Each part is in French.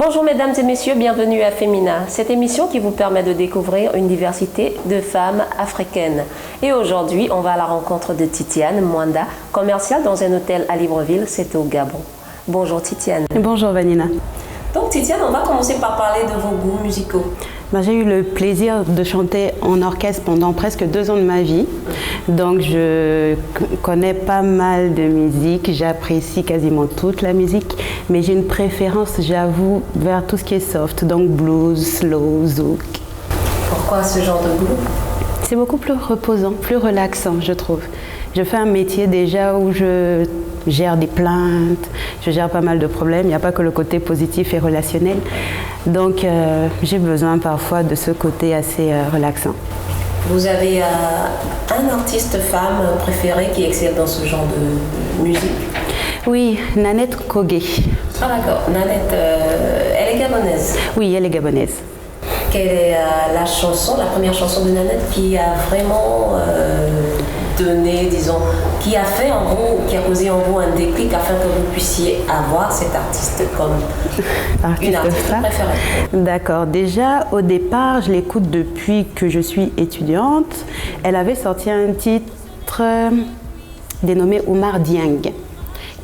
Bonjour mesdames et messieurs, bienvenue à Femina, cette émission qui vous permet de découvrir une diversité de femmes africaines. Et aujourd'hui, on va à la rencontre de Titiane Mwanda, commerciale dans un hôtel à Libreville, c'est au Gabon. Bonjour Titiane. Bonjour Vanina. Donc Titiane, on va commencer par parler de vos goûts musicaux. J'ai eu le plaisir de chanter en orchestre pendant presque 2 ans de ma vie. Donc je connais pas mal de musique, j'apprécie quasiment toute la musique, mais j'ai une préférence, j'avoue, vers tout ce qui est soft, donc blues, slow, zouk. Pourquoi ce genre de goût? C'est beaucoup plus reposant, plus relaxant, je trouve. Je fais un métier déjà où je gère des plaintes, je gère pas mal de problèmes. Il n'y a pas que le côté positif et relationnel. Donc, j'ai besoin parfois de ce côté assez relaxant. Vous avez un artiste femme préféré qui excelle dans ce genre de musique? Oui, Nanette Kogé. Ah d'accord, Nanette, elle est gabonaise? Oui, elle est gabonaise. Quelle est la chanson, la première chanson de Nanette qui a vraiment donné, disons, qui a fait en vous, qui a causé en vous un déclic afin que vous puissiez avoir cet artiste comme une artiste préférée? D'accord. Déjà, au départ, je l'écoute depuis que je suis étudiante. Elle avait sorti un titre dénommé Oumar Dieng,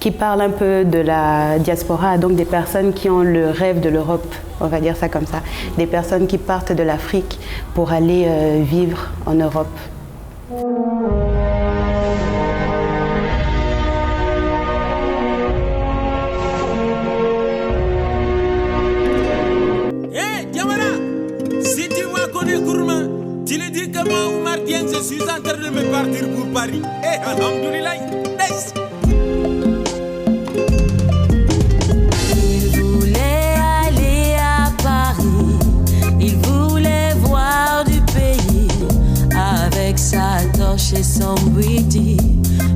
qui parle un peu de la diaspora, donc des personnes qui ont le rêve de l'Europe, on va dire ça comme ça, des personnes qui partent de l'Afrique pour aller vivre en Europe. Hey, Diawara, si tu m'as connu Gourmand, tu lui dis que moi, Oumar Dieng, je suis en train de me partir pour Paris. Eh, alhamdoulilah, nice. Sa torche et son bouillie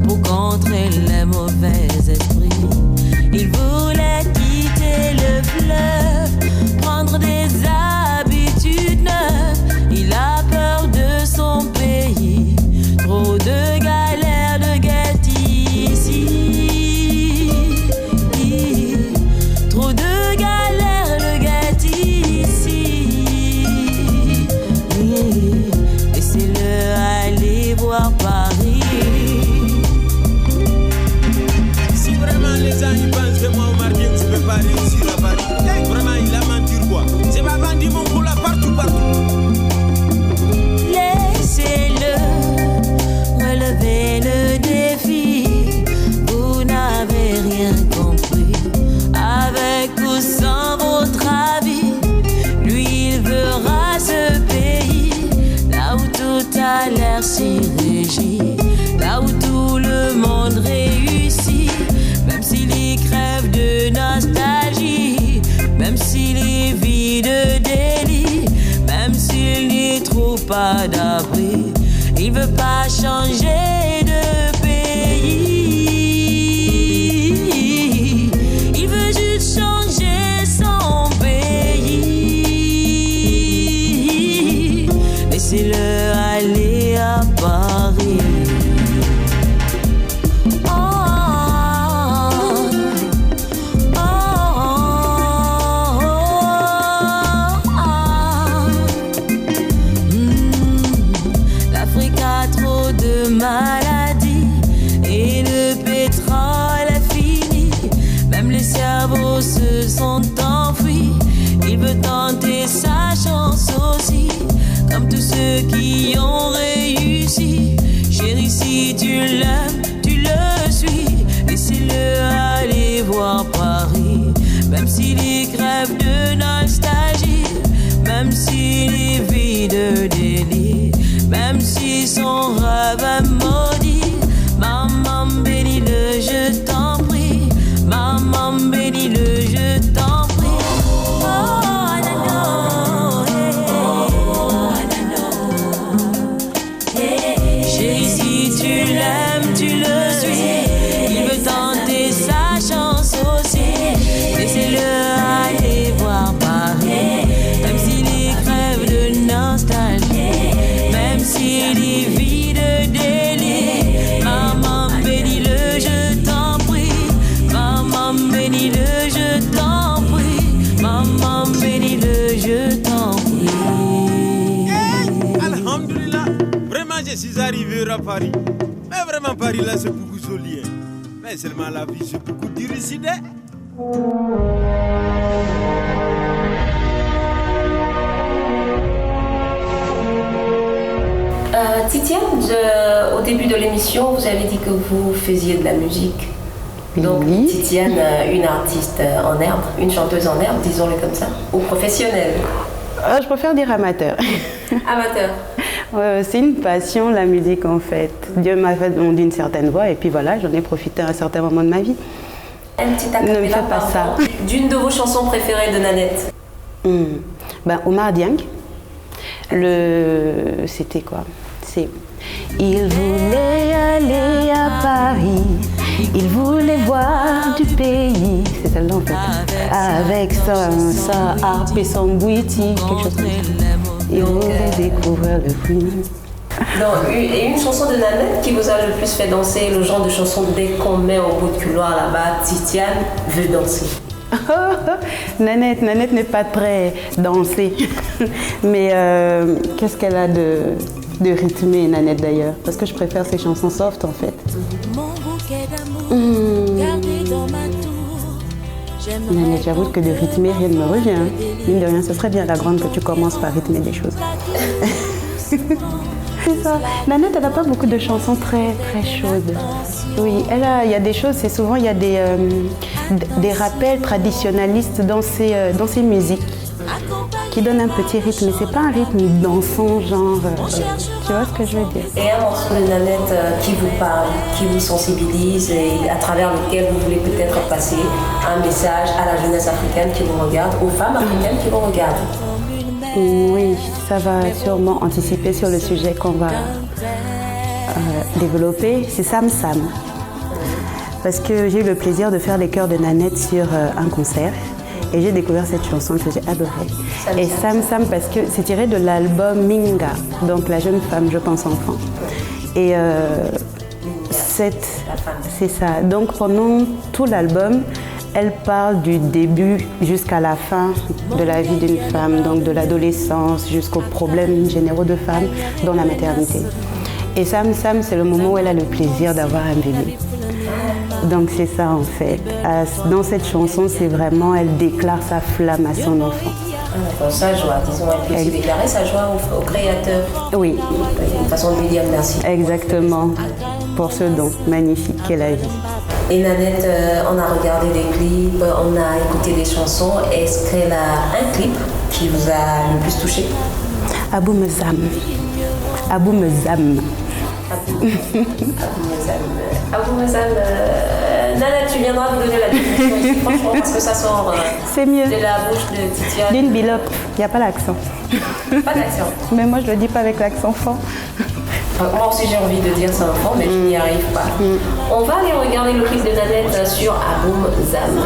pour contrer les mauvais esprits. Il voulait quitter le fleuve, prendre des habitudes neuves. Il a peur de son pays, trop de galères, de guettes ici. Trop de galères, de guettes ici. Laissez-le voir Paris. Si vraiment les gens y pensent que moi, Oumar Dieng, je ne peux pas réussir à Paris, hey, vraiment il a menti quoi. C'est pas vendu mon boulot partout, partout. Laissez-le relever le défi. Vous n'avez rien compris. Avec ou sans votre avis, lui il verra ce pays. Là où tout a l'air si régi, là où tout le monde réussit, même s'il y crève de nostalgie, même s'il y vit de délit, même s'il n'y trouve pas d'abri, il veut pas changer de pays. Il veut juste changer son pays. Laissez-le aller à Paris. L'Afrique a trop de maladies et le pétrole est fini. Même les cerveaux se sont enfuis. Il veut tenter sa chance aussi, comme tous ceux qui ont réussi. Chérie, si tu l'aimes, tu le suis. Laissez-le aller voir Paris, même s'il y crève de nostalgie, même s'il y vit de délit, même si son rêve est maudit. Maman, bénis-le, je t'en prie. Maman, bénis-le, je t'en prie. Si tu l'aimes, tu le suis. Il veut tenter sa chance aussi. Laissez-le aller voir Paris, même s'il y crève de nostalgie, même s'il y vit de délit. Maman, bénis-le, je t'en prie. arriver à Paris. Mais vraiment, Paris là, c'est beaucoup joli. Hein. Mais seulement la vie, c'est beaucoup difficile. Titiane, au début de l'émission, vous avez dit que vous faisiez de la musique. Donc, oui. Titiane, une artiste en herbe, une chanteuse en herbe, disons-le comme ça, ou professionnelle? Je préfère dire amateur. Amateur. C'est une passion, la musique, en fait. Dieu m'a fait d'une certaine voix, et puis voilà, j'en ai profité à un certain moment de ma vie. Un petit acapella, ne me fais pas ça. D'une de vos chansons préférées de Nanette? Omar Dieng. C'était quoi? C'est il voulait aller à Paris, il voulait voir du pays. C'est celle-là en fait. Avec sa harpe et son bouiti, quelque chose comme ça. Il voulait découvrir le pays. Et une chanson de Nanette qui vous a le plus fait danser, le genre de chanson dès qu'on met au bout de couloir là-bas, Titiane veut danser. Nanette n'est pas très dansée. Mais qu'est-ce qu'elle a de rythmé, Nanette d'ailleurs? Parce que je préfère ses chansons soft en fait. Nanette, j'avoue que de rythmer, rien ne me revient. Mine de rien, ce serait bien la grande que tu commences par rythmer des choses. C'est ça. Nanette, elle n'a pas beaucoup de chansons très très chaudes. Oui, il y a des choses, c'est souvent il y a des rappels traditionnalistes dans ses musiques qui donnent un petit rythme, mais c'est pas un rythme dansant genre. Tu vois ce que je veux dire? Et un morceau de Nanette qui vous parle, qui vous sensibilise et à travers lequel vous voulez peut-être passer un message à la jeunesse africaine qui vous regarde, aux femmes africaines qui vous regardent. Oui, ça va sûrement anticiper sur le sujet qu'on va développer. C'est Sam Sam. Parce que j'ai eu le plaisir de faire les chœurs de Nanette sur un concert. Et j'ai découvert cette chanson que j'ai adorée. Et Sam Sam, parce que c'est tiré de l'album Minga, donc la jeune femme, je pense enfant. Et c'est ça. Donc pendant tout l'album, elle parle du début jusqu'à la fin de la vie d'une femme, donc de l'adolescence jusqu'aux problèmes généraux de femmes dans la maternité. Et Sam Sam, c'est le moment où elle a le plaisir d'avoir un bébé. Donc c'est ça en fait. Dans cette chanson, c'est vraiment, elle déclare sa flamme à son enfant. D'accord, sa joie, disons, elle peut aussi déclarer sa joie au créateur. Oui. Une façon de lui dire merci. Exactement, pour ce don magnifique qu'est la vie. Et Nanette, on a regardé des clips, on a écouté des chansons. Est-ce qu'elle a un clip qui vous a le plus touché? Abou Mezam. Abou Mezam. Abou Mezam. Nanette, tu viendras vous donner la définition ici, franchement, parce que ça sort c'est mieux. De la bouche de Titiane. D'une bilope, il n'y a pas l'accent. Pas d'accent. Mais moi, je ne le dis pas avec l'accent fort. Moi aussi, j'ai envie de dire ça enfant, mais je n'y arrive pas. On va aller regarder le clip de Nanette sur Abou Mezam.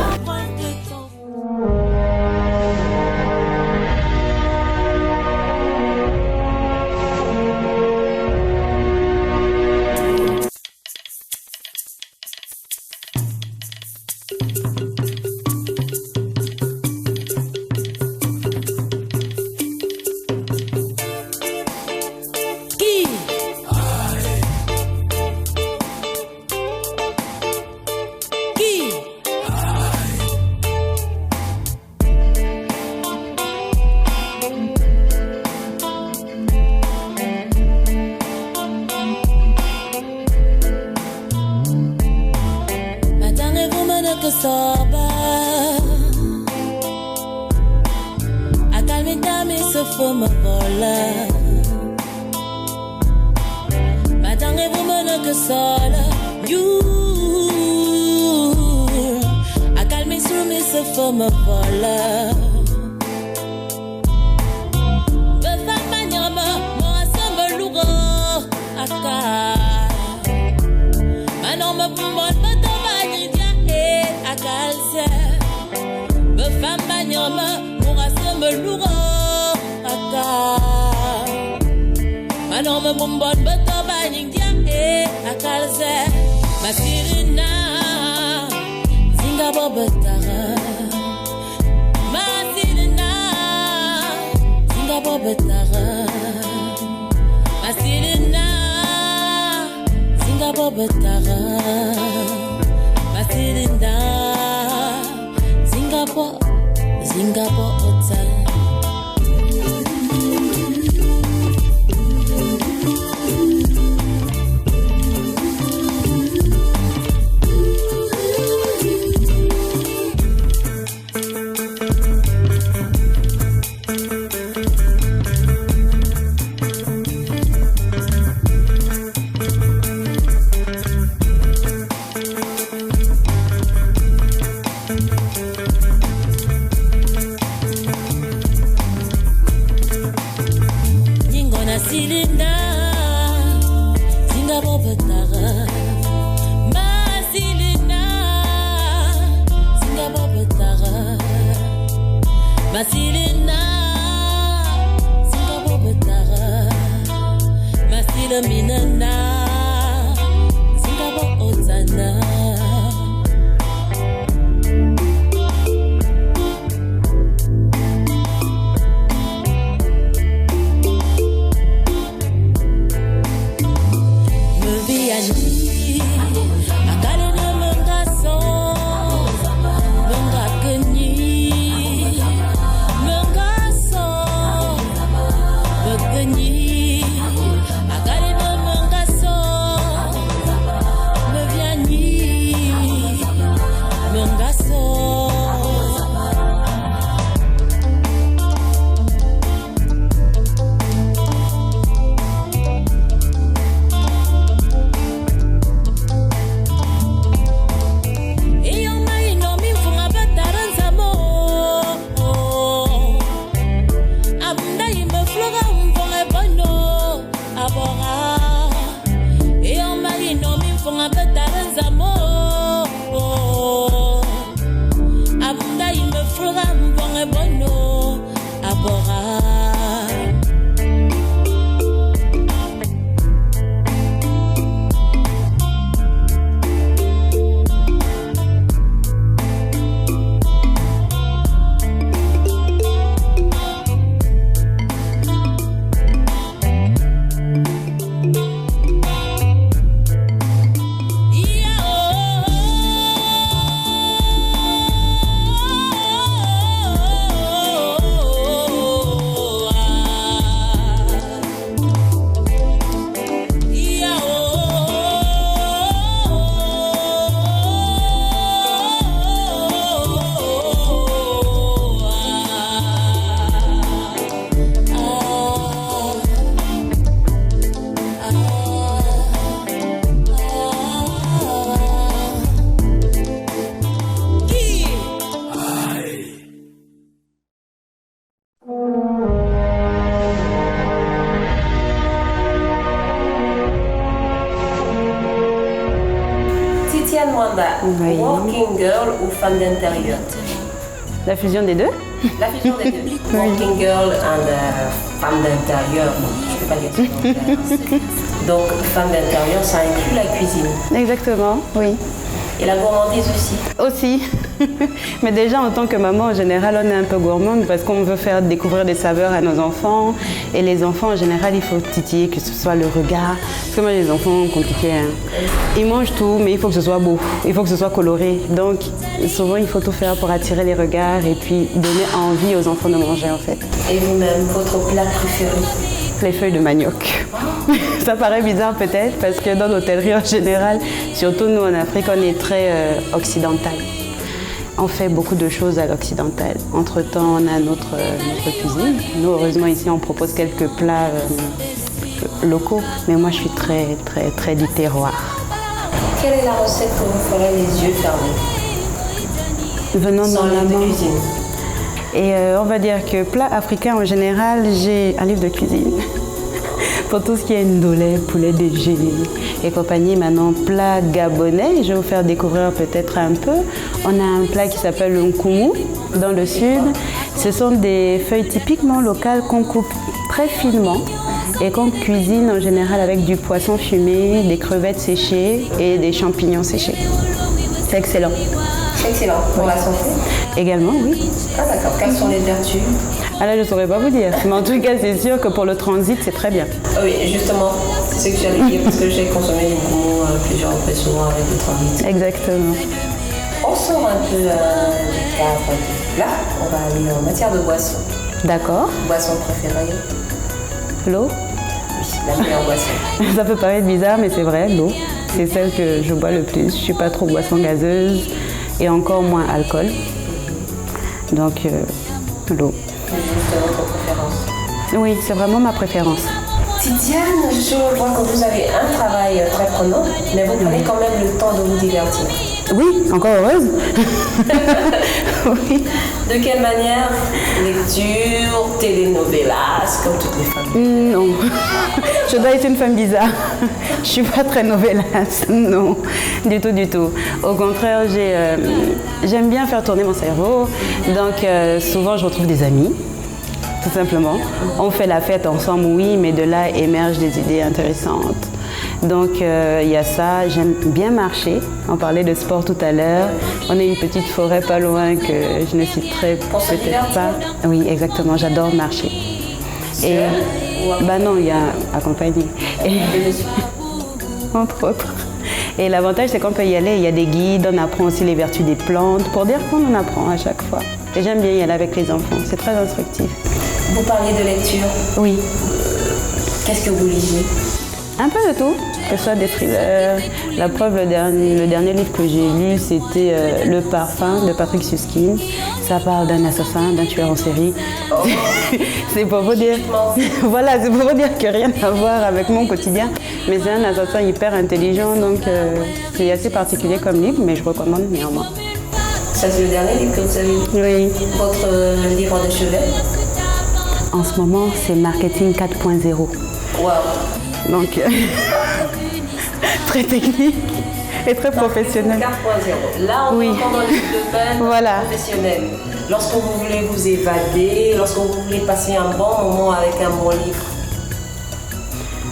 Masirina Batara, Masilinda, Singapore, Hotel. Oui. Working girl ou femme d'intérieur? La fusion des deux? La fusion des deux. Working girl et femme d'intérieur. Je ne peux pas dire ça. Donc, femme d'intérieur, ça inclut la cuisine. Exactement, oui. Et la gourmandise aussi? Aussi. Mais déjà, en tant que maman, en général, on est un peu gourmande parce qu'on veut faire découvrir des saveurs à nos enfants. Et les enfants, en général, il faut titiller, que ce soit le regard. Parce que moi, les enfants, compliqués, hein. Ils mangent tout, mais il faut que ce soit beau. Il faut que ce soit coloré. Donc, souvent, il faut tout faire pour attirer les regards et puis donner envie aux enfants de manger, en fait. Et vous-même, votre plat préféré? Les feuilles de manioc. Ça paraît bizarre peut-être parce que dans l'hôtellerie en général, surtout nous en Afrique, on est très occidental. On fait beaucoup de choses à l'occidental. Entre-temps, on a notre cuisine. Nous, heureusement, ici, on propose quelques plats locaux. Mais moi, je suis très du terroir. Quelle est la recette que vous ferez les yeux fermés? Venant sans dans la livre de cuisine. Et on va dire que plat africain en général, j'ai un livre de cuisine. Pour tout ce qui est ndolé, poulet DG et compagnie, maintenant plat gabonais, je vais vous faire découvrir peut-être un peu. On a un plat qui s'appelle le nkumu dans le sud. Ce sont des feuilles typiquement locales qu'on coupe très finement et qu'on cuisine en général avec du poisson fumé, des crevettes séchées et des champignons séchés. C'est excellent. C'est excellent pour la santé? Également, oui. Ah d'accord, quelles sont les vertus? Ah là, je ne saurais pas vous dire. Mais en tout cas, c'est sûr que pour le transit, c'est très bien. Oui, justement, c'est ce que j'allais dire parce que j'ai consommé du goût plusieurs fois souvent avec le transit. Exactement. On sort un peu du cadre du plat, on va aller en matière de boisson. D'accord. Boisson préférée? L'eau. Oui, la meilleure boisson. Ça peut paraître bizarre, mais c'est vrai, l'eau. C'est celle que je bois le plus. Je ne suis pas trop boisson gazeuse et encore moins alcool. Donc, l'eau. C'est juste votre préférence. Oui, c'est vraiment ma préférence. Tidiane, je vois que vous avez un travail très prenant, mais vous prenez quand même le temps de vous divertir. Oui, encore heureuse. Oui. De quelle manière? Lecture, telenovelas, comme toutes les femmes. Non, je dois être une femme bizarre. Je suis pas très novelas, non, du tout, du tout. Au contraire, j'aime bien faire tourner mon cerveau. Donc souvent, je retrouve des amis, tout simplement. On fait la fête ensemble, oui, mais de là émergent des idées intéressantes. Donc il y a ça, j'aime bien marcher. On parlait de sport tout à l'heure. On a une petite forêt pas loin que je ne citerai peut-être pas. Oui, exactement, j'adore marcher. Et bah non, il y a accompagné. Entre autres. Et l'avantage, c'est qu'on peut y aller, il y a des guides, on apprend aussi les vertus des plantes, pour dire qu'on en apprend à chaque fois. Et j'aime bien y aller avec les enfants, c'est très instructif. Vous parliez de lecture. Oui. Qu'est-ce que vous lisez? Un peu de tout, que ce soit des thrillers. La preuve, le dernier livre que j'ai lu, c'était Le Parfum de Patrick Suskind. Ça parle d'un assassin, d'un tueur en série. Oh. C'est pour vous dire. Voilà, c'est pour vous dire que rien à voir avec mon quotidien. Mais c'est un assassin hyper intelligent, donc c'est assez particulier comme livre, mais je recommande néanmoins. Ça, c'est le dernier livre que vous avez lu? Oui. Votre livre de chevet? En ce moment, c'est Marketing 4.0. Waouh. Donc, très technique et très professionnel. 4.0. Là, on est dans le domaine professionnel. Lorsque vous voulez vous évader, lorsque vous voulez passer un bon moment avec un bon livre.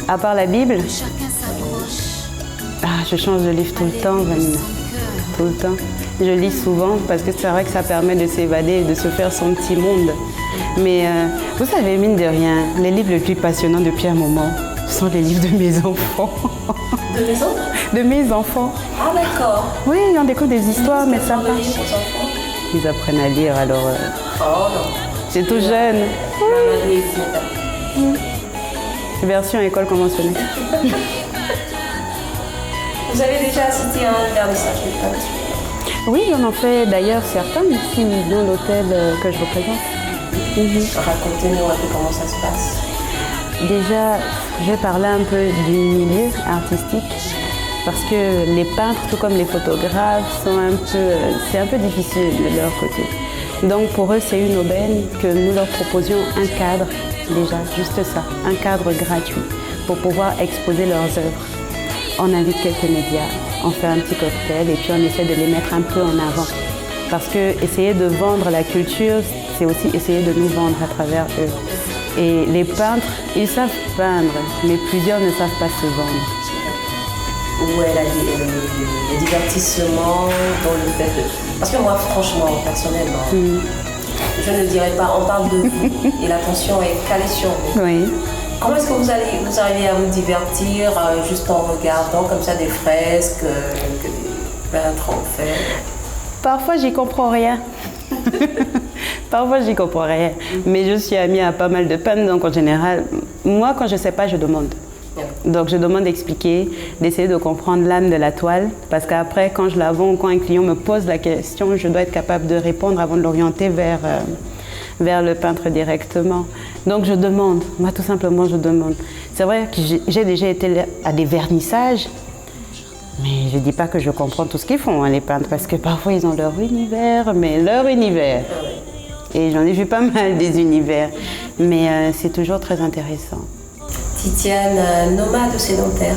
À part la Bible, je change de livre tout le temps, Vanina. Tout le temps. Je lis souvent parce que c'est vrai que ça permet de s'évader et de se faire son petit monde. Mais vous savez, mine de rien, les livres les plus passionnants depuis un moment, ce sont les livres de mes enfants. De mes enfants? De mes enfants. Ah d'accord. Oui, on découvre des histoires, mais ça marche. Ils apprennent à lire, alors... Oh non. C'est tout jeune. Oui. Version école conventionnelle. Vous avez déjà assisté à un vernissage de peinture? Oui, on en fait d'ailleurs certains ici dans l'hôtel que je représente. Racontez-nous un peu comment ça se passe. Déjà, je vais parler un peu du milieu artistique parce que les peintres, tout comme les photographes, c'est un peu difficile de leur côté. Donc pour eux, c'est une aubaine que nous leur proposions un cadre, déjà, juste ça, un cadre gratuit pour pouvoir exposer leurs œuvres. On invite quelques médias, on fait un petit cocktail et puis on essaie de les mettre un peu en avant. Parce que essayer de vendre la culture, c'est aussi essayer de nous vendre à travers eux. Et les peintres, ils savent peindre, mais plusieurs ne savent pas se vendre. Où est le divertissement dans le fait de... Parce que moi, franchement, personnellement, je ne dirais pas, on parle de vous et l'attention est calée sur vous. Oui. Comment est-ce que vous arrivez à vous divertir juste en regardant comme ça des fresques que des peintres ont fait? Parfois, j'y comprends rien. Parfois, j'y comprends rien. Mais je suis amie à pas mal de peintres, donc en général, moi, quand je ne sais pas, je demande. Donc, je demande d'expliquer, d'essayer de comprendre l'âme de la toile, parce qu'après, quand je la vends, quand un client me pose la question, je dois être capable de répondre avant de l'orienter vers le peintre directement. Donc, je demande. Moi, tout simplement, je demande. C'est vrai que j'ai déjà été à des vernissages, mais je ne dis pas que je comprends tout ce qu'ils font, hein, les peintres, parce que parfois, ils ont leur univers, mais leur univers. Et j'en ai vu pas mal des univers, mais c'est toujours très intéressant. Tidiane, nomade ou sédentaire?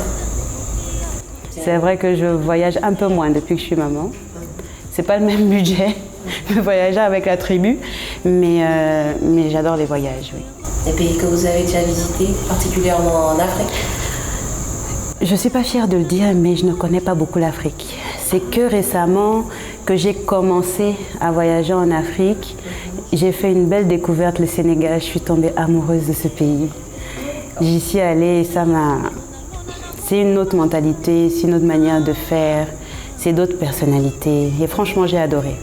C'est vrai que je voyage un peu moins depuis que je suis maman. C'est pas le même budget de voyager avec la tribu, mais j'adore les voyages, oui. Les pays que vous avez déjà visités, particulièrement en Afrique? Je ne suis pas fière de le dire, mais je ne connais pas beaucoup l'Afrique. C'est que récemment que j'ai commencé à voyager en Afrique. J'ai fait une belle découverte, le Sénégal. Je suis tombée amoureuse de ce pays. J'y suis allée et ça m'a... C'est une autre mentalité, c'est une autre manière de faire, c'est d'autres personnalités. Et franchement, j'ai adoré.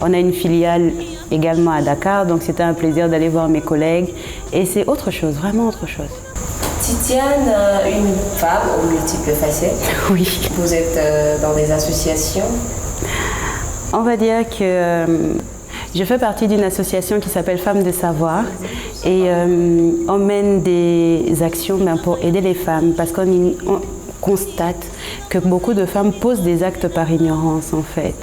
On a une filiale également à Dakar, donc c'était un plaisir d'aller voir mes collègues. Et c'est autre chose, vraiment autre chose. Titiane, une femme aux multiples facettes. Oui. Vous êtes dans des associations. On va dire que je fais partie d'une association qui s'appelle Femmes de Savoir et on mène des actions pour aider les femmes parce qu'on constate que beaucoup de femmes posent des actes par ignorance en fait.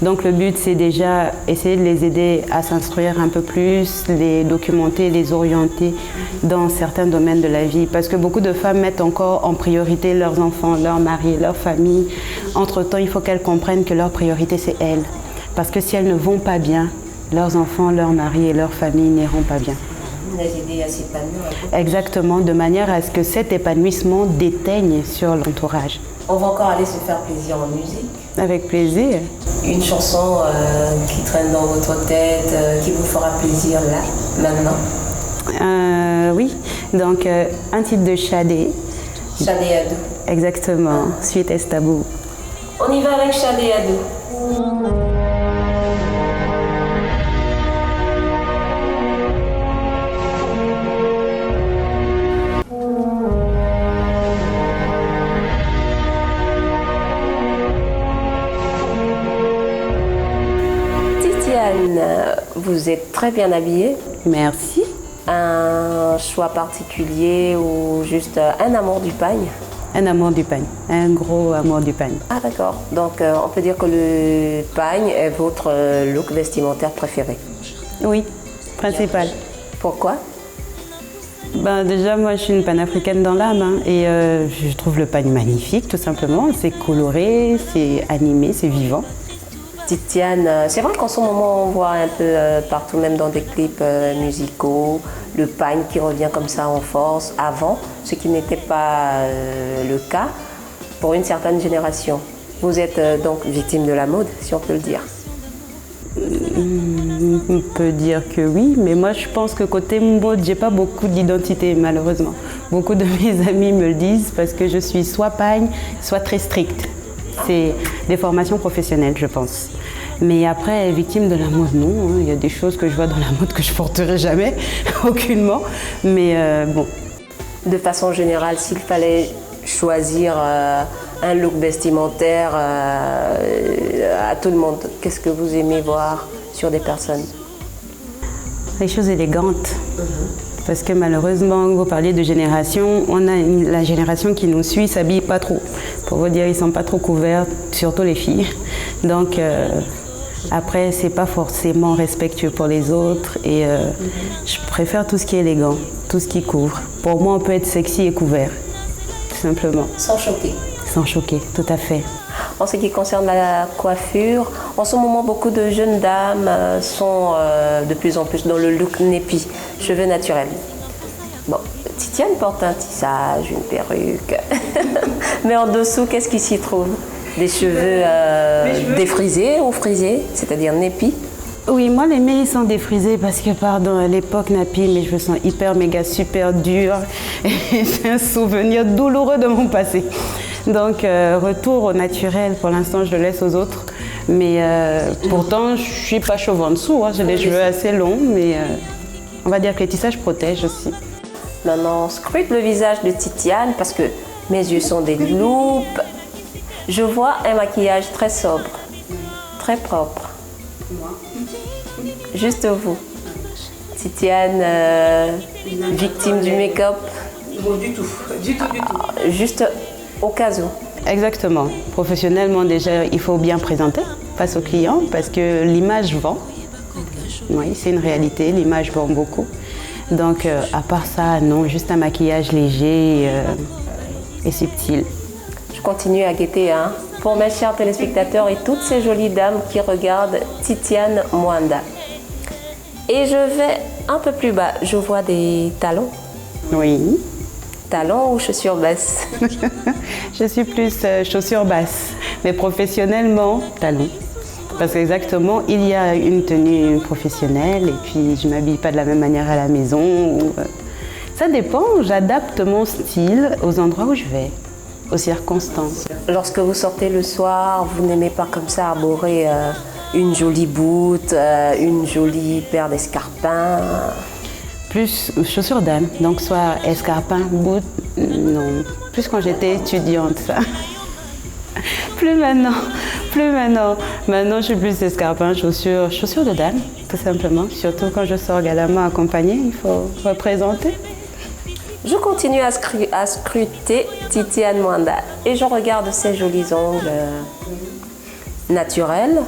Donc le but c'est déjà essayer de les aider à s'instruire un peu plus, les documenter, les orienter dans certains domaines de la vie parce que beaucoup de femmes mettent encore en priorité leurs enfants, leurs maris, leur famille. Entre-temps, il faut qu'elles comprennent que leur priorité c'est elles. Parce que si elles ne vont pas bien, leurs enfants, leurs maris et leur famille n'iront pas bien. Les aider à s'épanouir un peu. Exactement, de manière à ce que cet épanouissement déteigne sur l'entourage. On va encore aller se faire plaisir en musique. Avec plaisir. Une chanson qui traîne dans votre tête, qui vous fera plaisir là, maintenant. Oui, donc un titre de Shadé. Shadé Adou. Exactement, Suite Estabou. On y va avec Shadé Adou. Vous êtes très bien habillée. Merci. Un choix particulier ou juste un amour du pagne? Un amour du pagne, un gros amour du pagne. Ah d'accord, donc on peut dire que le pagne est votre look vestimentaire préféré? Oui, principal. Pourquoi? Déjà, moi, je suis une panafricaine dans l'âme et je trouve le pagne magnifique, tout simplement. C'est coloré, c'est animé, c'est vivant. Titiane, c'est vrai qu'en ce moment on voit un peu partout, même dans des clips musicaux, le pagne qui revient comme ça en force avant, ce qui n'était pas le cas pour une certaine génération. Vous êtes donc victime de la mode, si on peut le dire. On peut dire que oui, mais moi je pense que côté mode, j'ai pas beaucoup d'identité malheureusement. Beaucoup de mes amis me le disent parce que je suis soit pagne, soit très stricte. C'est des formations professionnelles, je pense. Mais après, victime de la mode, non. Il y a des choses que je vois dans la mode que je porterai jamais, aucunement. Mais bon. De façon générale, s'il fallait choisir un look vestimentaire à tout le monde, qu'est-ce que vous aimez voir sur des personnes? Les choses élégantes. Parce que malheureusement, vous parliez de génération, on a la génération qui nous suit s'habille pas trop. Pour vous dire, ils sont pas trop couverts, surtout les filles. Donc après, c'est pas forcément respectueux pour les autres et je préfère tout ce qui est élégant, tout ce qui couvre. Pour moi, on peut être sexy et couvert, tout simplement. Sans choquer. Sans choquer, tout à fait. En ce qui concerne la coiffure, en ce moment, beaucoup de jeunes dames sont de plus en plus dans le look népi, cheveux naturels. Bon, Titiane porte un tissage, une perruque. Mais en dessous, qu'est-ce qui s'y trouve? Des cheveux défrisés ou frisés, c'est-à-dire népi? Oui, moi les miens ils sont défrisés parce que, pardon, à l'époque nappy, mes cheveux sont hyper méga super durs et c'est un souvenir douloureux de mon passé. Donc retour au naturel, pour l'instant je le laisse aux autres, mais pourtant je suis pas chauve en dessous, j'ai les cheveux assez longs, mais on va dire que les tissages protègent aussi. Maintenant, on scrute le visage de Titiane parce que mes yeux sont des loupes. Je vois un maquillage très sobre, très propre. Juste vous. Titiane, victime du make-up? Non, du tout. Juste au cas où. Exactement. Professionnellement, déjà, il faut bien présenter face aux clients parce que l'image vend. Oui, c'est une réalité, l'image vend beaucoup. Donc, à part ça, non, juste un maquillage léger et subtil. Je continue à guetter, pour mes chers téléspectateurs et toutes ces jolies dames qui regardent Titiane Mwanda. Et je vais un peu plus bas, je vois des talons. Oui. Talons ou chaussures basses? Je suis plus chaussures basses, mais professionnellement, talons. Parce qu'exactement, il y a une tenue professionnelle et puis je ne m'habille pas de la même manière à la maison. Ça dépend, j'adapte mon style aux endroits où je vais, aux circonstances. Lorsque vous sortez le soir, vous n'aimez pas comme ça arborer une jolie boute, une jolie paire d'escarpins? Plus chaussures d'âme, donc soit escarpins, boutes, non. Plus quand j'étais étudiante, ça. Plus maintenant. Maintenant, je suis plus escarpins, chaussures de dame, tout simplement. Surtout quand je sors galamment accompagnée, il faut représenter. Je continue à scruter Titiane Mwanda et je regarde ses jolis ongles naturels.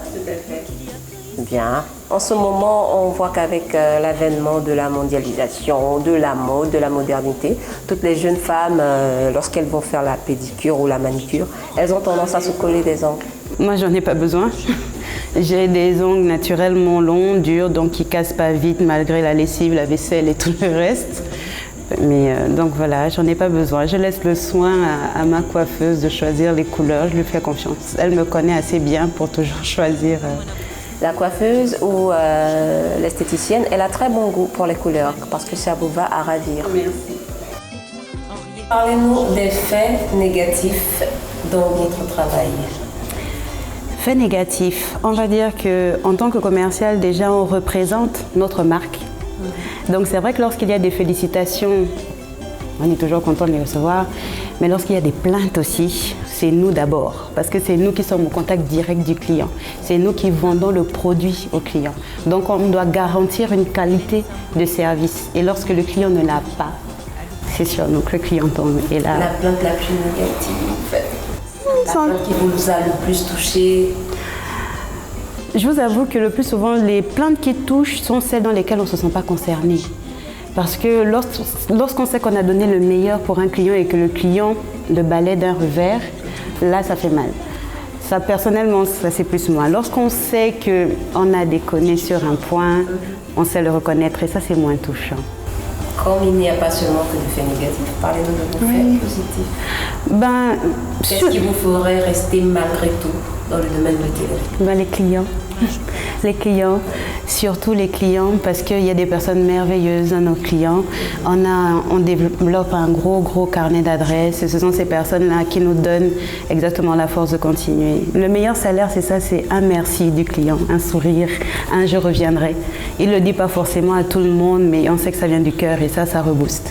Bien. En ce moment, on voit qu'avec l'avènement de la mondialisation, de la mode, de la modernité, toutes les jeunes femmes, lorsqu'elles vont faire la pédicure ou la manicure, elles ont tendance à se coller des ongles. Moi, j'en ai pas besoin. J'ai des ongles naturellement longs, durs, donc qui cassent pas vite malgré la lessive, la vaisselle et tout le reste. Mais donc voilà, j'en ai pas besoin. Je laisse le soin à ma coiffeuse de choisir les couleurs. Je lui fais confiance. Elle me connaît assez bien pour toujours choisir. La coiffeuse ou l'esthéticienne, elle a très bon goût pour les couleurs parce que ça vous va à ravir. Merci. Parlez-nous des faits négatifs dans votre travail. Fait négatif, on va dire qu'en tant que commercial, déjà on représente notre marque. Donc c'est vrai que lorsqu'il y a des félicitations, on est toujours content de les recevoir, mais lorsqu'il y a des plaintes aussi, c'est nous d'abord, parce que c'est nous qui sommes au contact direct du client. C'est nous qui vendons le produit au client. Donc on doit garantir une qualité de service. Et lorsque le client ne l'a pas, c'est sur nous que le client tombe. Et là, la plainte la plus négative, la plainte qui vous a le plus touché? Je vous avoue que le plus souvent, les plaintes qui touchent sont celles dans lesquelles on ne se sent pas concerné. Parce que lorsqu'on sait qu'on a donné le meilleur pour un client et que le client le balaie d'un revers, là, ça fait mal. Ça, personnellement, ça c'est plus moi. Lorsqu'on sait qu'on a déconné sur un point, on sait le reconnaître et ça, c'est moins touchant. Comme il n'y a pas seulement que de faits négatifs, parlez-nous de vos faits positifs. Qu'est-ce qui vous ferait rester malgré tout dans le domaine de l'hôtellerie? Les clients. Les clients, surtout les clients, parce qu'il y a des personnes merveilleuses dans nos clients. On développe un gros carnet d'adresses et ce sont ces personnes-là qui nous donnent exactement la force de continuer. Le meilleur salaire, c'est ça, c'est un merci du client, un sourire, un je reviendrai. Il ne le dit pas forcément à tout le monde, mais on sait que ça vient du cœur et ça rebooste.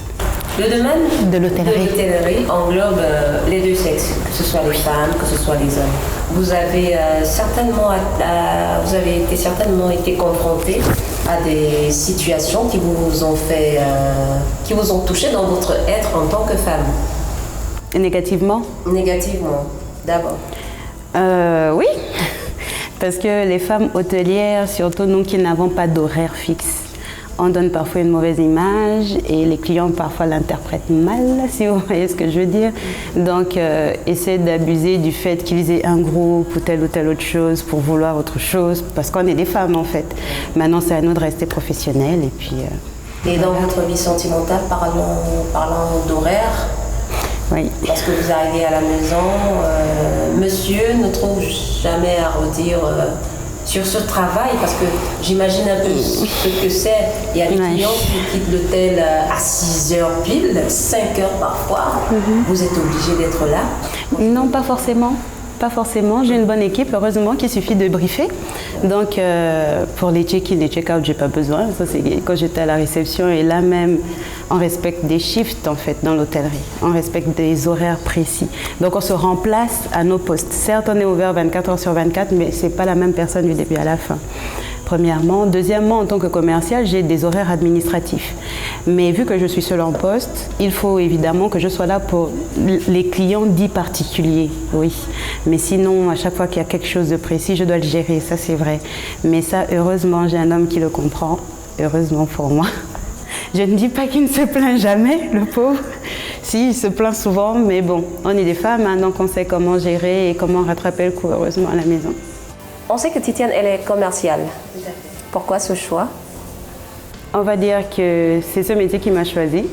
Le domaine de l'hôtellerie englobe les deux sexes, que ce soit les femmes, que ce soit les hommes. Vous avez certainement été confronté à des situations qui vous ont touché dans votre être en tant que femme. Négativement? Négativement, d'abord. Oui, parce que les femmes hôtelières, surtout nous qui n'avons pas d'horaire fixe, on donne parfois une mauvaise image et les clients parfois l'interprètent mal, si vous voyez ce que je veux dire. Donc, essayer d'abuser du fait qu'ils aient un groupe ou telle autre chose pour vouloir autre chose, parce qu'on est des femmes en fait. Maintenant, c'est à nous de rester professionnels et puis... Et dans votre vie sentimentale, parlant d'horaire, oui. Parce que vous arrivez à la maison, monsieur ne trouve jamais à redire... sur ce travail, parce que j'imagine un peu ce que c'est. Il y a des clients qui quittent l'hôtel à 6 heures pile, 5 heures parfois. Vous êtes obligé d'être là? Non, pas forcément. Pas forcément. J'ai une bonne équipe, heureusement, qu'il suffit de briefer. Donc, pour les check-in et check-out, j'ai pas besoin. Ça, c'est quand j'étais à la réception. Et là même, on respecte des shifts, en fait, dans l'hôtellerie. On respecte des horaires précis. Donc, on se remplace à nos postes. Certes, on est ouvert 24 heures sur 24, mais c'est pas la même personne du début à la fin. Premièrement. Deuxièmement, en tant que commercial, j'ai des horaires administratifs. Mais vu que je suis seule en poste, il faut évidemment que je sois là pour les clients dits particuliers, oui. Mais sinon, à chaque fois qu'il y a quelque chose de précis, je dois le gérer, ça c'est vrai. Mais ça, heureusement, j'ai un homme qui le comprend, heureusement pour moi. Je ne dis pas qu'il ne se plaint jamais, le pauvre. Si, il se plaint souvent, mais bon, on est des femmes, hein, donc on sait comment gérer et comment rattraper le coup, heureusement, à la maison. On sait que Titiane, elle est commerciale. Tout à fait. Pourquoi ce choix? On va dire que c'est ce métier qui m'a choisi.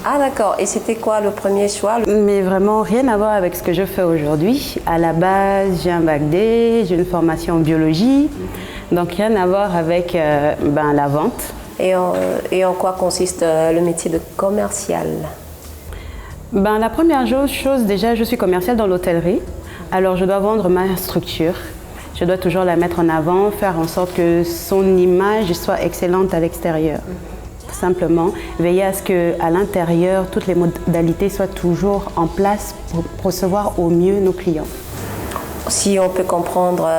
Ah d'accord, et c'était quoi le premier choix? Mais vraiment rien à voir avec ce que je fais aujourd'hui. À la base, j'ai un bac D, j'ai une formation en biologie, donc rien à voir avec la vente. Et en quoi consiste le métier de commercial? La première chose, déjà, je suis commerciale dans l'hôtellerie. Alors, je dois vendre ma structure. Je dois toujours la mettre en avant, faire en sorte que son image soit excellente à l'extérieur. Tout simplement, veiller à ce qu'à l'intérieur, toutes les modalités soient toujours en place pour recevoir au mieux nos clients. Si on peut comprendre,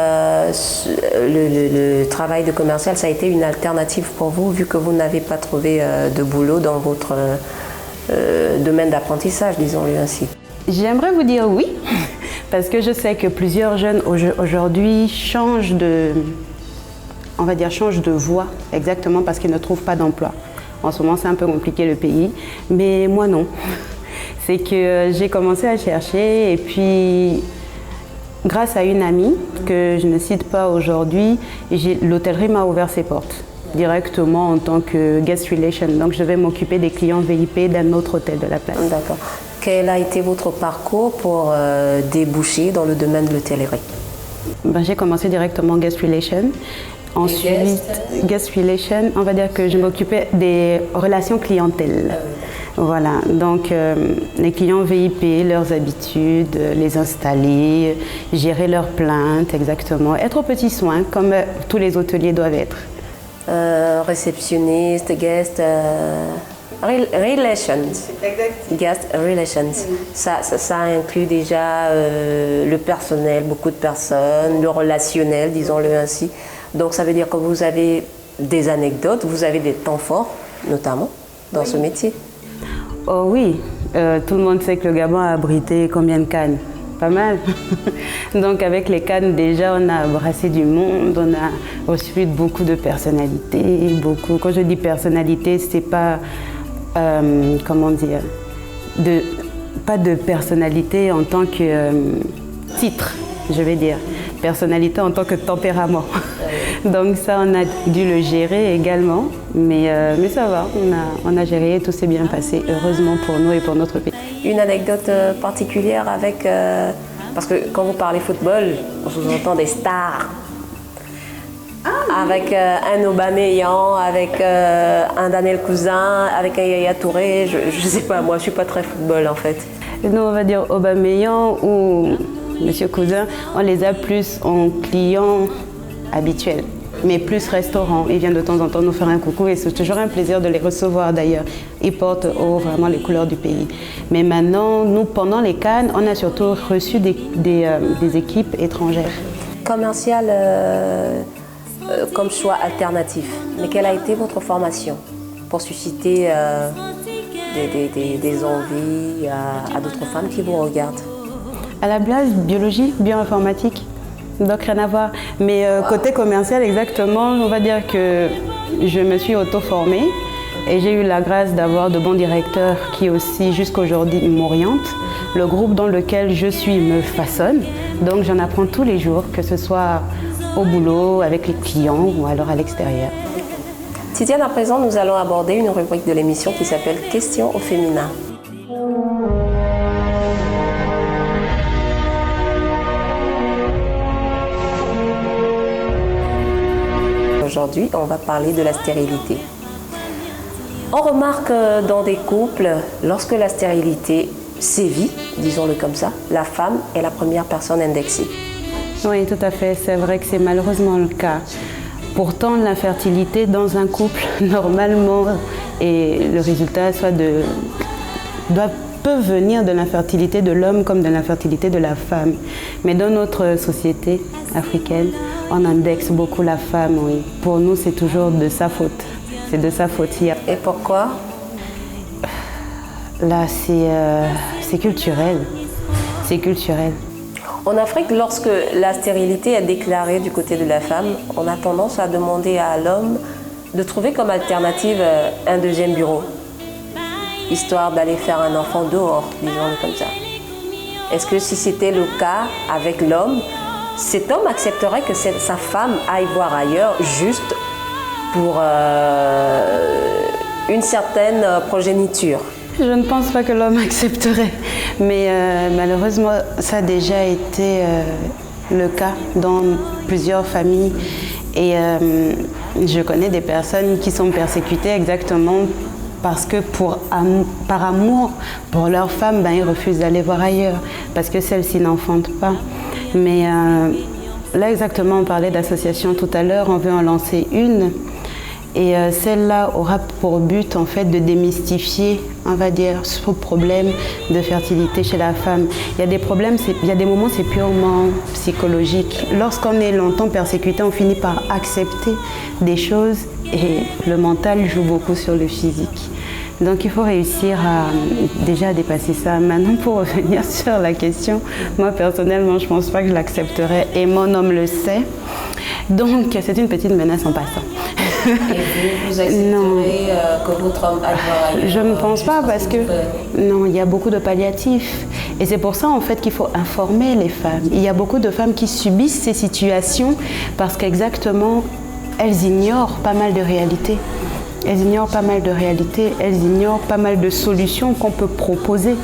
le travail de commercial, ça a été une alternative pour vous, vu que vous n'avez pas trouvé de boulot dans votre domaine d'apprentissage, disons-le ainsi. J'aimerais vous dire oui, parce que je sais que plusieurs jeunes aujourd'hui changent de voie, exactement parce qu'ils ne trouvent pas d'emploi. En ce moment, c'est un peu compliqué le pays, mais moi non. C'est que j'ai commencé à chercher et puis, grâce à une amie que je ne cite pas aujourd'hui, l'hôtellerie m'a ouvert ses portes directement en tant que guest relation. Donc, je vais m'occuper des clients VIP d'un autre hôtel de la place. D'accord. Quel a été votre parcours pour déboucher dans le domaine de l'hôtellerie? J'ai commencé directement guest relation. Ensuite, guest relation, on va dire que je m'occupais des relations clientèle. Voilà, donc les clients VIP, leurs habitudes, les installer, gérer leurs plaintes, exactement. Être aux petits soins, comme tous les hôteliers doivent être. Réceptionniste, guest relations. Guest relations. Ça inclut déjà le personnel, beaucoup de personnes, le relationnel, disons-le ainsi. Donc ça veut dire que vous avez des anecdotes, vous avez des temps forts, notamment, dans ce métier. Oh oui, tout le monde sait que le Gabon a abrité combien de Cannes? Pas mal. Donc avec les Cannes, déjà, on a brassé du monde, on a reçu beaucoup de personnalités, beaucoup. Quand je dis personnalité, c'est pas, comment dire, pas de personnalité en tant que titre, je vais dire. Personnalité en tant que tempérament. Donc ça, on a dû le gérer également, mais ça va, on a géré et tout s'est bien passé, heureusement pour nous et pour notre pays. Une anecdote particulière avec... parce que quand vous parlez football, on sous-entend des stars. Avec un Aubameyang, avec un Daniel Cousin, avec un Yaya Touré, je sais pas, moi je suis pas très football en fait. Nous, on va dire Aubameyang ou Monsieur Cousin, on les a plus en clients habituels, mais plus restaurant. Ils viennent de temps en temps nous faire un coucou et c'est toujours un plaisir de les recevoir d'ailleurs. Ils portent vraiment les couleurs du pays. Mais maintenant, nous, pendant les Cannes, on a surtout reçu des équipes étrangères. Commercial comme choix alternatif, mais quelle a été votre formation pour susciter des envies à d'autres femmes qui vous regardent? À la base, biologie, bioinformatique, donc rien à voir. Mais côté commercial, exactement, on va dire que je me suis auto-formée et j'ai eu la grâce d'avoir de bons directeurs qui aussi, jusqu'aujourd'hui, m'orientent. Le groupe dans lequel je suis me façonne, donc j'en apprends tous les jours, que ce soit au boulot, avec les clients ou alors à l'extérieur. Tidiane, à présent, nous allons aborder une rubrique de l'émission qui s'appelle « Questions au féminin ». Aujourd'hui, on va parler de la stérilité. On remarque dans des couples, lorsque la stérilité sévit, disons-le comme ça, la femme est la première personne indexée. Oui, tout à fait. C'est vrai que c'est malheureusement le cas. Pourtant, l'infertilité dans un couple, normalement, et le résultat peut venir de l'infertilité de l'homme comme de l'infertilité de la femme. Mais dans notre société africaine, on indexe beaucoup la femme, oui. Pour nous, c'est toujours de sa faute. C'est de sa faute. Et pourquoi? Là, c'est culturel. C'est culturel. En Afrique, lorsque la stérilité est déclarée du côté de la femme, on a tendance à demander à l'homme de trouver comme alternative un deuxième bureau, histoire d'aller faire un enfant dehors, disons-le comme ça. Est-ce que si c'était le cas avec l'homme, cet homme accepterait que sa femme aille voir ailleurs juste pour une certaine progéniture? Je ne pense pas que l'homme accepterait. Mais malheureusement, ça a déjà été le cas dans plusieurs familles. Et je connais des personnes qui sont persécutées exactement parce que par amour pour leur femme, ils refusent d'aller voir ailleurs parce que celle-ci n'enfante pas. Mais là exactement, on parlait d'association tout à l'heure, on veut en lancer une. Et celle-là aura pour but en fait de démystifier, on va dire, ce problème de fertilité chez la femme. Il y a des problèmes, il y a des moments c'est purement psychologique. Lorsqu'on est longtemps persécuté, on finit par accepter des choses et le mental joue beaucoup sur le physique. Donc il faut réussir à déjà dépasser ça. Maintenant, pour revenir sur la question, moi personnellement, je ne pense pas que je l'accepterais et mon homme le sait. Donc c'est une petite menace en passant. Et vous accepterez que votre homme aille voir ailleurs? Je ne pense pas parce que non, il y a beaucoup de palliatifs. Et c'est pour ça en fait qu'il faut informer les femmes. Il y a beaucoup de femmes qui subissent ces situations parce qu'exactement, elles ignorent pas mal de réalités. Elles ignorent pas mal de réalités, elles ignorent pas mal de solutions qu'on peut proposer,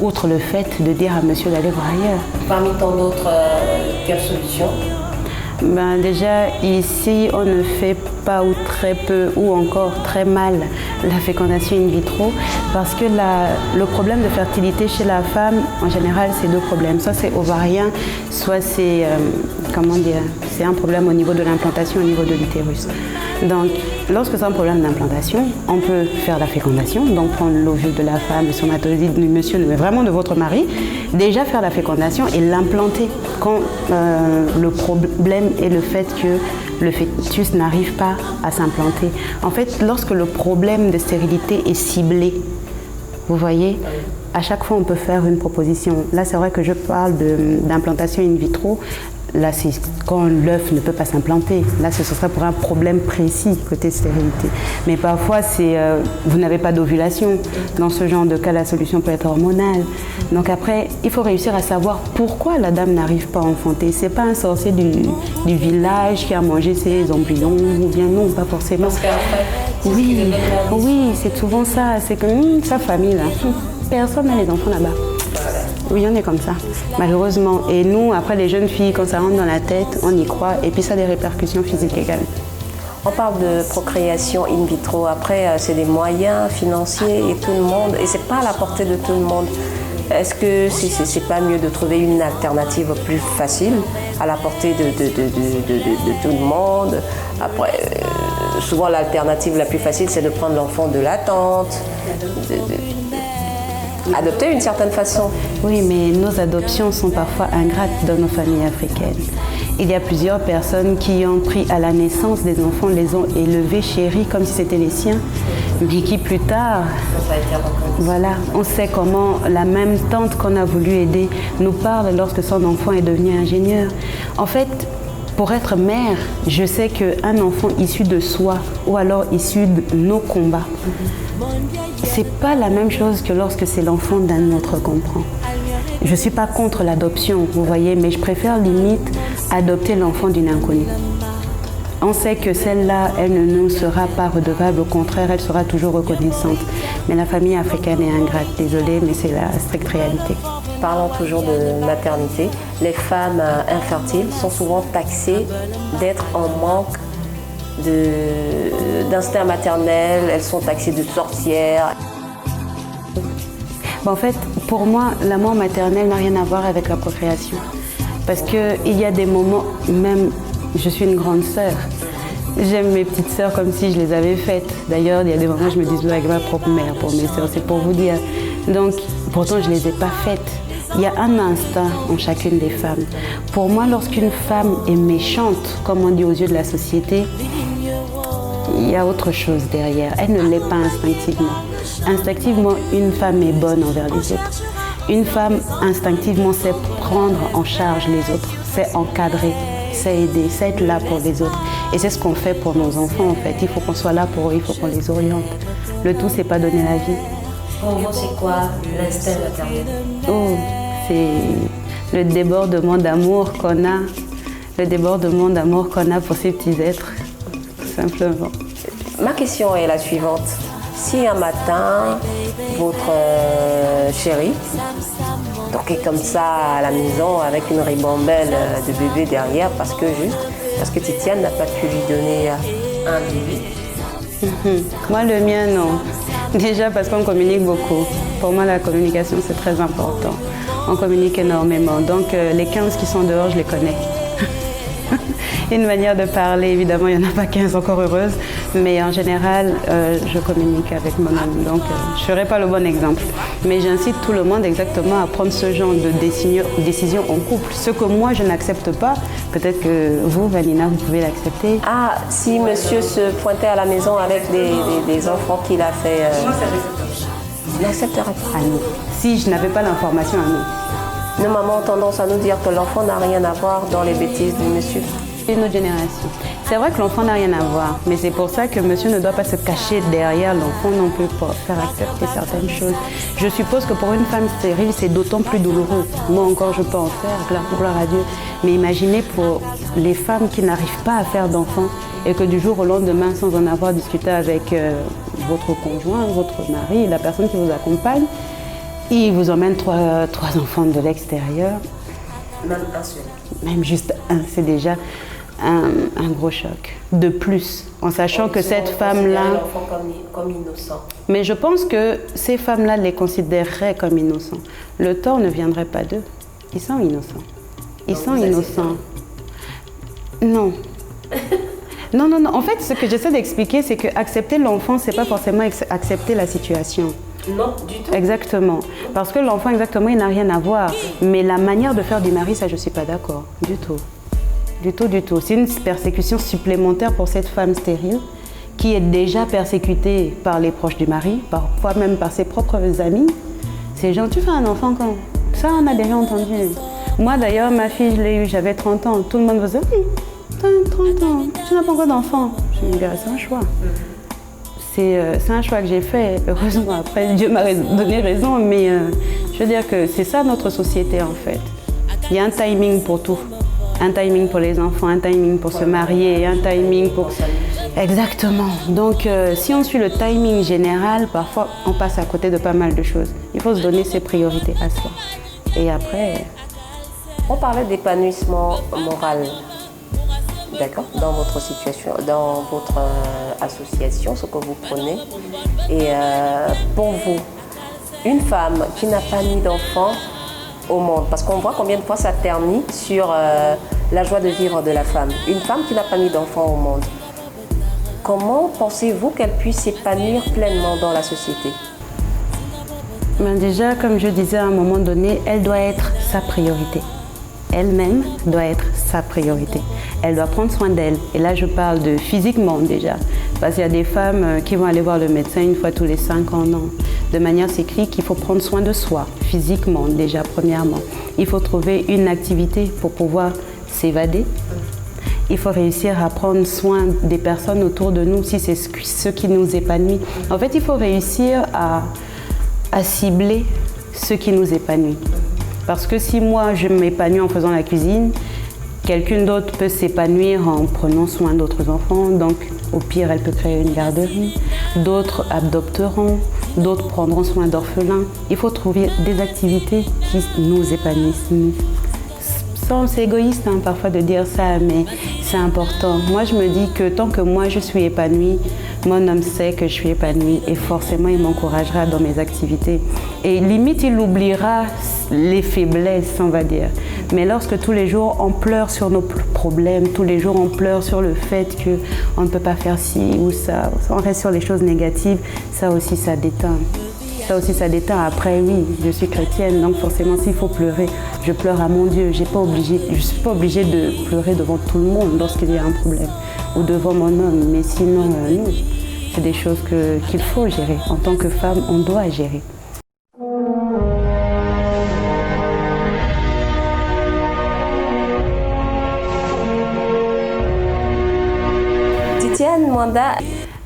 outre le fait de dire à monsieur d'aller voir ailleurs. Parmi tant d'autres, quelles solutions? Déjà, ici, on ne fait pas ou très peu ou encore très mal la fécondation in vitro parce que le problème de fertilité chez la femme, en général, c'est deux problèmes. Soit c'est ovarien, soit c'est, c'est un problème au niveau de l'implantation, au niveau de l'utérus. Donc, lorsque c'est un problème d'implantation, on peut faire la fécondation, donc prendre l'ovule de la femme, le spermatozoïde du monsieur, mais vraiment de votre mari, déjà faire la fécondation et l'implanter quand le problème est le fait que le fœtus n'arrive pas à s'implanter. En fait, lorsque le problème de stérilité est ciblé, vous voyez, à chaque fois on peut faire une proposition. Là, c'est vrai que je parle d'implantation in vitro. Là, c'est quand l'œuf ne peut pas s'implanter. Là, ce serait pour un problème précis côté stérilité. Mais parfois, vous n'avez pas d'ovulation. Dans ce genre de cas, la solution peut être hormonale. Donc après, il faut réussir à savoir pourquoi la dame n'arrive pas à enfanter. C'est pas un sorcier du village qui a mangé ses embryons, ou bien non, pas forcément. Parce qu'en fait, oui, c'est souvent ça. C'est que sa famille, là, personne n'a les enfants là-bas. Oui, on est comme ça, malheureusement. Et nous, après, les jeunes filles, quand ça rentre dans la tête, on y croit. Et puis ça a des répercussions physiques également. On parle de procréation in vitro. Après, c'est des moyens financiers et tout le monde. Et c'est pas à la portée de tout le monde. Est-ce que c'est pas mieux de trouver une alternative plus facile, à la portée de tout le monde? Après, souvent, l'alternative la plus facile, c'est de prendre l'enfant de la tante, adopter d'une certaine façon. Oui, mais nos adoptions sont parfois ingrates dans nos familles africaines. Il y a plusieurs personnes qui ont pris à la naissance des enfants, les ont élevés, chéris, comme si c'était les siens, mais qui plus tard, voilà, on sait comment la même tante qu'on a voulu aider nous parle lorsque son enfant est devenu ingénieur. En fait, pour être mère, je sais qu'un enfant issu de soi ou alors issu de nos combats, c'est pas la même chose que lorsque c'est l'enfant d'un autre qu'on prend. Je suis pas contre l'adoption, vous voyez, mais je préfère limite adopter l'enfant d'une inconnue. On sait que celle-là, elle ne nous sera pas redevable, au contraire, elle sera toujours reconnaissante. Mais la famille africaine est ingrate, désolée, mais c'est la stricte réalité. Parlant toujours de maternité, les femmes infertiles sont souvent taxées d'être en manque d'instinct maternel, elles sont taxées de sorcières. En fait, pour moi, l'amour maternel n'a rien à voir avec la procréation. Parce qu'il y a des moments, même je suis une grande sœur, j'aime mes petites sœurs comme si je les avais faites. D'ailleurs, il y a des moments où je me dis avec ma propre mère pour mes sœurs, c'est pour vous dire. Donc, pourtant, je ne les ai pas faites. Il y a un instinct en chacune des femmes. Pour moi, lorsqu'une femme est méchante, comme on dit aux yeux de la société, il y a autre chose derrière. Elle ne l'est pas instinctivement. Instinctivement, une femme est bonne envers les autres. Une femme, instinctivement, sait prendre en charge les autres, sait encadrer, sait aider, sait être là pour les autres. Et c'est ce qu'on fait pour nos enfants, en fait. Il faut qu'on soit là pour eux, il faut qu'on les oriente. Le tout, c'est pas donner la vie. Pour vous, c'est quoi l'instinct maternel? Oh, c'est le débordement d'amour qu'on a. Le débordement d'amour qu'on a pour ces petits êtres, tout simplement. Ma question est la suivante. si un matin, votre chéri, donc est comme ça à la maison avec une ribambelle de bébé derrière parce que Titiane n'a pas pu lui donner un bébé. Moi, le mien, non. Déjà parce qu'on communique beaucoup. Pour moi, la communication, c'est très important. On communique énormément. Donc, les 15 qui sont dehors, je les connais. Une manière de parler, évidemment, il n'y en a pas 15 encore heureuses, mais en général, je communique avec mon homme, donc je ne serai pas le bon exemple. Mais j'incite tout le monde exactement à prendre ce genre de décision en couple. Ce que moi, je n'accepte pas, peut-être que vous, Vanina, vous pouvez l'accepter. Ah, si monsieur se pointait à la maison avec des enfants qu'il a fait... il n'accepterait pas. À nous. Si je n'avais pas l'information à nous. Nos mamans ont tendance à nous dire que l'enfant n'a rien à voir dans les bêtises du monsieur. Une autre génération. C'est vrai que l'enfant n'a rien à voir, mais c'est pour ça que monsieur ne doit pas se cacher derrière l'enfant non plus pour faire accepter certaines choses. Je suppose que pour une femme stérile, c'est d'autant plus douloureux. Moi encore, je peux en faire, gloire à Dieu. Mais imaginez pour les femmes qui n'arrivent pas à faire d'enfants et que du jour au lendemain, sans en avoir discuté avec votre conjoint, votre mari, la personne qui vous accompagne, il vous emmène trois enfants de l'extérieur. Même un seul. Même juste un, c'est déjà un gros choc. De plus, en sachant que cette femme-là... l'enfant comme innocent. Mais je pense que ces femmes-là les considéreraient comme innocents. Le tort ne viendrait pas d'eux. Ils sont innocents. Ils sont innocents. Non. Non. En fait, ce que j'essaie d'expliquer, c'est que accepter l'enfant, c'est pas forcément accepter la situation. Non, du tout. Exactement. Parce que l'enfant, exactement, il n'a rien à voir. Mais la manière de faire du mari, ça, je ne suis pas d'accord. Du tout. Du tout. C'est une persécution supplémentaire pour cette femme stérile qui est déjà persécutée par les proches du mari, parfois même par ses propres amis. C'est genre, tu fais un enfant quand? Ça, on a déjà entendu. Moi, d'ailleurs, ma fille, je l'ai eue, j'avais 30 ans. Tout le monde me disait, t'as 30 ans, tu n'as pas encore d'enfant. Je me dis, c'est un choix. C'est un choix que j'ai fait. Heureusement, après, Dieu m'a donné raison, mais je veux dire que c'est ça notre société, en fait. Il y a un timing pour tout. Un timing pour les enfants, un timing pour se marier, un timing pour... Exactement. Donc, si on suit le timing général, parfois, on passe à côté de pas mal de choses. Il faut se donner ses priorités à soi. Et après... On parlait d'épanouissement moral. D'accord, dans votre situation, dans votre association, ce que vous prenez. Et pour vous, une femme qui n'a pas mis d'enfant au monde, parce qu'on voit combien de fois ça ternit sur la joie de vivre de la femme. Une femme qui n'a pas mis d'enfant au monde, comment pensez-vous qu'elle puisse s'épanouir pleinement dans la société? Ben déjà, comme je disais à un moment donné, elle doit être sa priorité. Elle-même doit être sa priorité. Elle doit prendre soin d'elle. Et là, je parle de physiquement déjà. Parce qu'il y a des femmes qui vont aller voir le médecin une fois tous les 5 ans. Non. De manière cyclique, il faut prendre soin de soi, physiquement déjà, premièrement. Il faut trouver une activité pour pouvoir s'évader. Il faut réussir à prendre soin des personnes autour de nous, si c'est ce qui nous épanouit. En fait, il faut réussir à cibler ce qui nous épanouit. Parce que si moi, je m'épanouis en faisant la cuisine, quelqu'un d'autre peut s'épanouir en prenant soin d'autres enfants. Donc, au pire, elle peut créer une garderie. D'autres adopteront, d'autres prendront soin d'orphelins. Il faut trouver des activités qui nous épanouissent. C'est égoïste parfois de dire ça, mais c'est important. Moi, je me dis que tant que moi, je suis épanouie, mon homme sait que je suis épanouie et forcément, il m'encouragera dans mes activités. Et limite, il oubliera les faiblesses, on va dire. Mais lorsque tous les jours, on pleure sur nos problèmes, tous les jours, on pleure sur le fait qu'on ne peut pas faire ci ou ça, on reste sur les choses négatives, ça aussi, ça déteint. Ça aussi, ça déteint. Après, oui, je suis chrétienne, donc forcément, s'il faut pleurer, je pleure à mon Dieu. Je ne suis pas obligée de pleurer devant tout le monde lorsqu'il y a un problème, ou devant mon homme. Mais sinon, non, c'est des choses qu'il faut gérer. En tant que femme, on doit gérer. Titiane Mwanda.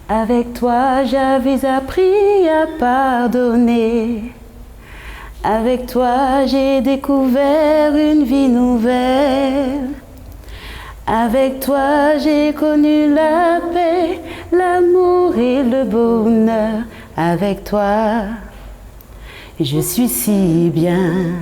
Avec toi, j'avais appris à pardonner. Avec toi, j'ai découvert une vie nouvelle. Avec toi, j'ai connu la paix, l'amour et le bonheur. avec toi. Je suis si bien.